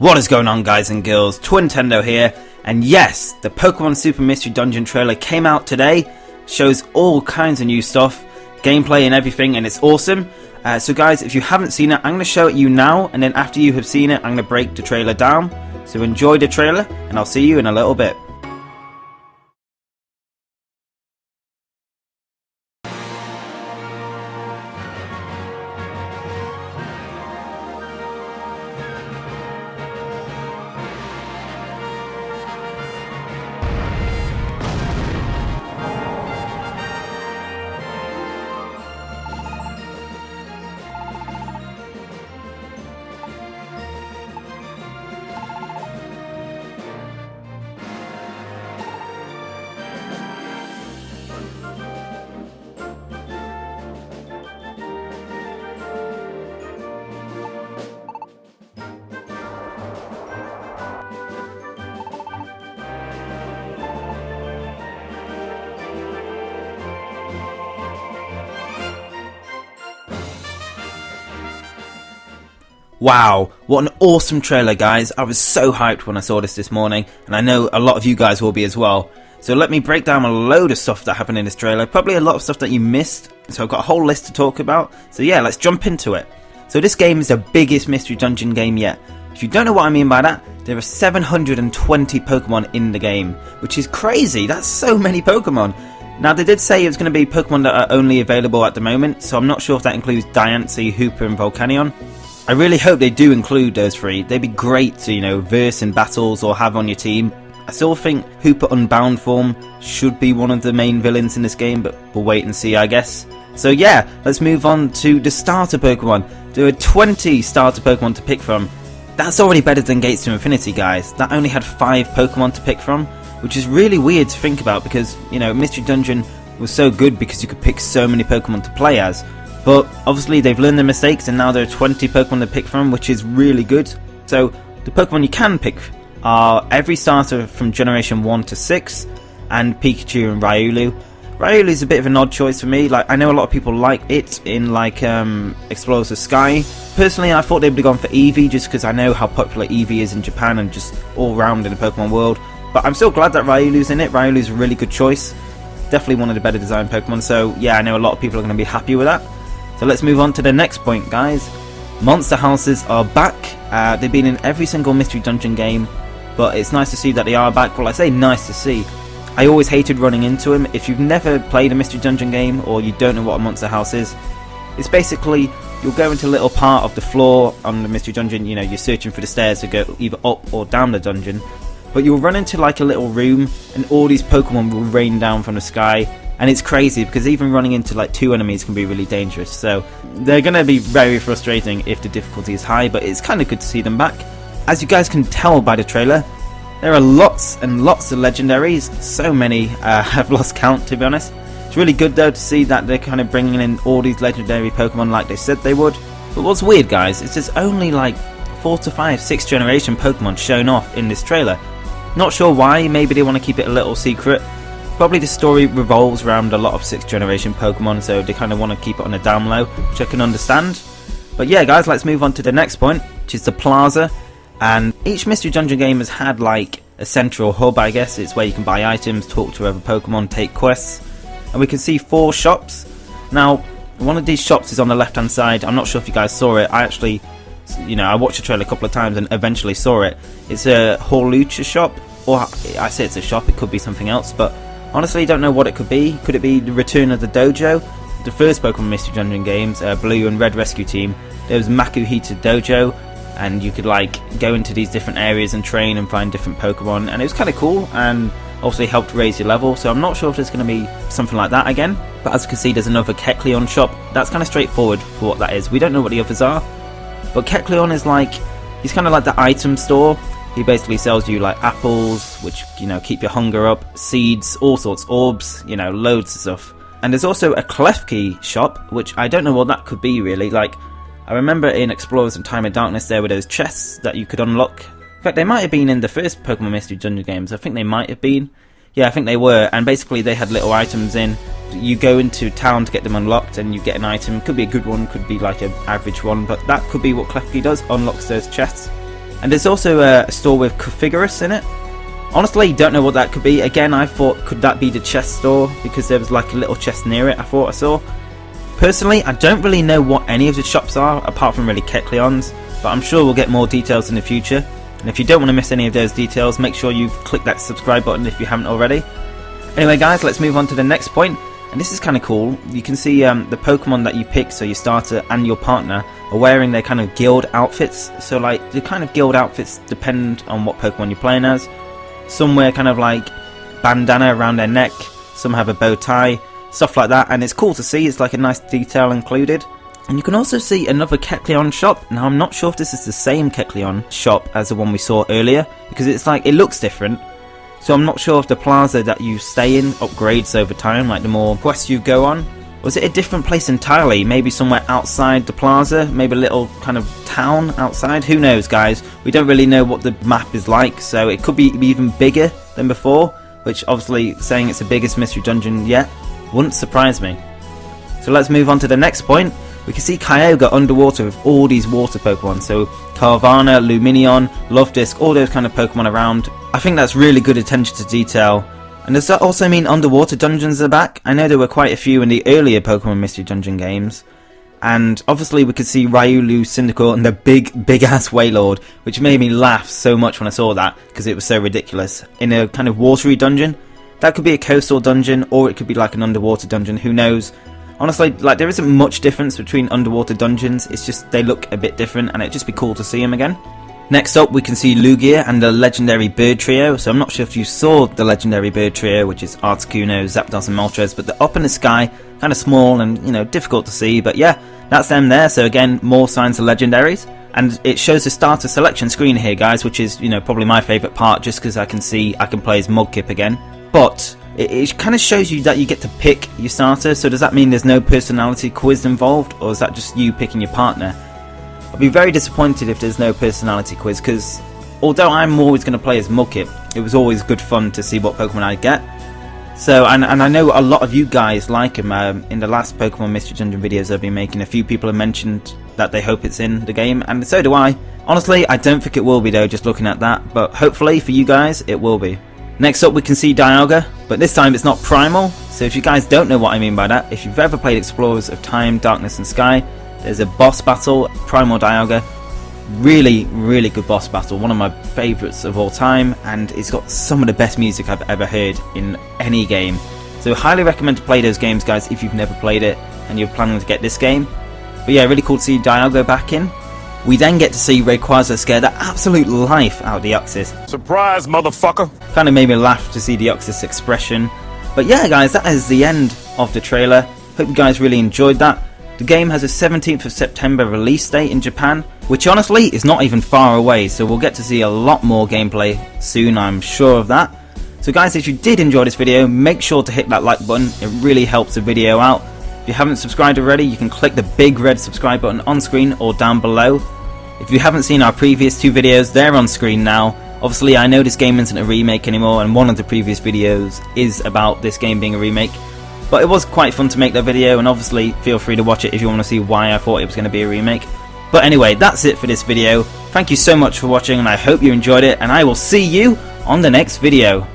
What is going on, guys and girls? Twintendo here, and yes, the Pokémon Super Mystery Dungeon trailer came out today. Shows all kinds of new stuff, gameplay and everything, and it's awesome. So guys, if you haven't seen it, I'm going to show it you now, and then after you have seen it, I'm going to break the trailer down. So enjoy the trailer, and I'll see you in a little bit. Wow, what an awesome trailer, guys. I was so hyped when I saw this morning, and I know a lot of you guys will be as well. So let me break down a load of stuff that happened in this trailer, probably a lot of stuff that you missed, so I've got a whole list to talk about. So yeah, let's jump into it. So this game is the biggest Mystery Dungeon game yet. If you don't know what I mean by that, there are 720 Pokemon in the game, which is crazy. That's so many Pokemon. Now, they did say it was going to be Pokemon that are only available at the moment, so I'm not sure if that includes Diancie, Hooper and Volcanion. I really hope they do include those three. They'd be great to, verse in battles or have on your team. I still think Hooper Unbound form should be one of the main villains in this game, but we'll wait and see, I guess. So yeah, let's move on to the starter Pokemon. There are 20 starter Pokemon to pick from. That's already better than Gates to Infinity, guys. That only had 5 Pokemon to pick from, which is really weird to think about because, Mystery Dungeon was so good because you could pick so many Pokemon to play as. But obviously they've learned their mistakes and now there are 20 Pokemon to pick from, which is really good. So the Pokemon you can pick are every starter from Generation 1 to 6 and Pikachu and Riolu. Riolu is a bit of an odd choice for me. I know a lot of people like it in Explorers of Sky. Personally, I thought they would have gone for Eevee just because I know how popular Eevee is in Japan and just all round in the Pokemon world. But I'm still glad that Riolu's in it. Riolu's a really good choice. Definitely one of the better designed Pokemon. So yeah, I know a lot of people are going to be happy with that. So let's move on to the next point, guys. Monster houses are back. They've been in every single Mystery Dungeon game, but it's nice to see that they are back. Well, I say nice to see. I always hated running into them. If you've never played a Mystery Dungeon game or you don't know what a monster house is, it's basically you'll go into a little part of the floor on the Mystery Dungeon. You're searching for the stairs to go either up or down the dungeon, but you'll run into a little room and all these Pokemon will rain down from the sky. And it's crazy because even running into 2 enemies can be really dangerous. So they're going to be very frustrating if the difficulty is high, but it's kind of good to see them back. As you guys can tell by the trailer, there are lots and lots of legendaries. So many, I've lost count, to be honest. It's really good though to see that they're kind of bringing in all these legendary Pokemon like they said they would. But what's weird, guys, is there's only 4 to 5 6th generation Pokemon shown off in this trailer. Not sure why. Maybe they want to keep it a little secret. Probably the story revolves around a lot of 6th generation Pokemon, so they kind of want to keep it on a down low, which I can understand. But yeah, guys, let's move on to the next point, which is the Plaza. And each Mystery Dungeon game has had a central hub, I guess. It's where you can buy items, talk to other Pokemon, take quests. And we can see 4 shops. Now, one of these shops is on the left hand side. I'm not sure if you guys saw it. I actually, I watched the trailer a couple of times and eventually saw it. It's a Horlucha shop, or I say it's a shop, it could be something else, but honestly, don't know what it could be. Could it be the return of the dojo? The first Pokemon Mystery Dungeon games, Blue and Red Rescue Team, there was Makuhita Dojo, and you could go into these different areas and train and find different Pokemon, and it was kind of cool, and also helped raise your level. So I'm not sure if there's going to be something like that again. But as you can see, there's another Kecleon shop. That's kind of straightforward for what that is. We don't know what the others are, but Kecleon is he's kind of like the item store. He basically sells you apples, which, keep your hunger up, seeds, all sorts, orbs, loads of stuff. And there's also a Klefki shop, which I don't know what that could be really. I remember in Explorers of Time of Darkness there were those chests that you could unlock. In fact, they might have been in the first Pokemon Mystery Dungeon games. I think they might have been. Yeah, I think they were. And basically they had little items in. You go into town to get them unlocked and you get an item. Could be a good one, could be an average one. But that could be what Klefki does, unlocks those chests. And there's also a store with Configurus in it. Honestly, don't know what that could be. Again, I thought, could that be the chest store? Because there was like a little chest near it, I thought I saw. Personally, I don't really know what any of the shops are, apart from really Kecleon's, but I'm sure we'll get more details in the future. And if you don't want to miss any of those details, make sure you've clicked that subscribe button if you haven't already. Anyway guys, let's move on to the next point. And this is kind of cool. You can see the Pokemon that you pick, so your starter and your partner, are wearing their kind of guild outfits. So like, the kind of guild outfits depend on what Pokemon you're playing as. Some wear kind of like bandana around their neck, some have a bow tie, stuff like that, and it's cool to see. It's like a nice detail included. And you can also see another Kecleon shop. Now I'm not sure if this is the same Kecleon shop as the one we saw earlier, because it's like, it looks different. So I'm not sure if the plaza that you stay in upgrades over time, like the more quests you go on. Was it a different place entirely? Maybe somewhere outside the plaza? Maybe a little kind of town outside? Who knows, guys? We don't really know what the map is like, so it could be even bigger than before, which obviously saying it's the biggest mystery dungeon yet wouldn't surprise me. So let's move on to the next point. We can see Kyogre underwater with all these water Pokemon, so Carvanha, Luminion, Luvdisc, all those kind of Pokemon around. I think that's really good attention to detail. And does that also mean underwater dungeons are back? I know there were quite a few in the earlier Pokemon Mystery Dungeon games. And obviously we could see Riolu, Cyndaquil and the big ass Wailord, which made me laugh so much when I saw that, because it was so ridiculous. In a kind of watery dungeon. That could be a coastal dungeon, or it could be like an underwater dungeon, who knows. Honestly, like, there isn't much difference between underwater dungeons, it's just they look a bit different, and it'd just be cool to see them again. Next up, we can see Lugia and the legendary bird trio. So I'm not sure if you saw the legendary bird trio, which is Articuno, Zapdos and Moltres, but they're up in the sky, kind of small and, you know, difficult to see. But yeah, that's them there. So again, more signs of legendaries. And it shows the starter selection screen here, guys, which is, you know, probably my favourite part, just because I can see I can play as Mudkip again. But it kind of shows you that you get to pick your starter. So does that mean there's no personality quiz involved, or is that just you picking your partner? I'll be very disappointed if there's no personality quiz, because although I'm always going to play as Mudkip, it was always good fun to see what Pokemon I get. So, and I know a lot of you guys like him. In the last Pokemon Mystery Dungeon videos I've been making, a few people have mentioned that they hope it's in the game, and so do I. Honestly, I don't think it will be though, just looking at that, but hopefully for you guys, it will be. Next up we can see Dialga, but this time it's not Primal, so if you guys don't know what I mean by that, if you've ever played Explorers of Time, Darkness and Sky, there's a boss battle, Primal Dialga. Really, really good boss battle. One of my favourites of all time, and it's got some of the best music I've ever heard in any game. So highly recommend to play those games, guys, if you've never played it and you're planning to get this game. But yeah, really cool to see Dialga back in. We then get to see Rayquaza scare the absolute life out of Deoxys. Surprise, motherfucker! Kind of made me laugh to see Deoxys' expression. But yeah, guys, that is the end of the trailer. Hope you guys really enjoyed that. The game has a 17th of September release date in Japan, which honestly is not even far away, so we'll get to see a lot more gameplay soon, I'm sure of that. So guys, if you did enjoy this video, make sure to hit that like button, it really helps the video out. If you haven't subscribed already, you can click the big red subscribe button on screen or down below. If you haven't seen our previous two videos, they're on screen now. Obviously I know this game isn't a remake anymore, and one of the previous videos is about this game being a remake. But it was quite fun to make that video, and obviously feel free to watch it if you want to see why I thought it was going to be a remake. But anyway, that's it for this video. Thank you so much for watching, and I hope you enjoyed it, and I will see you on the next video.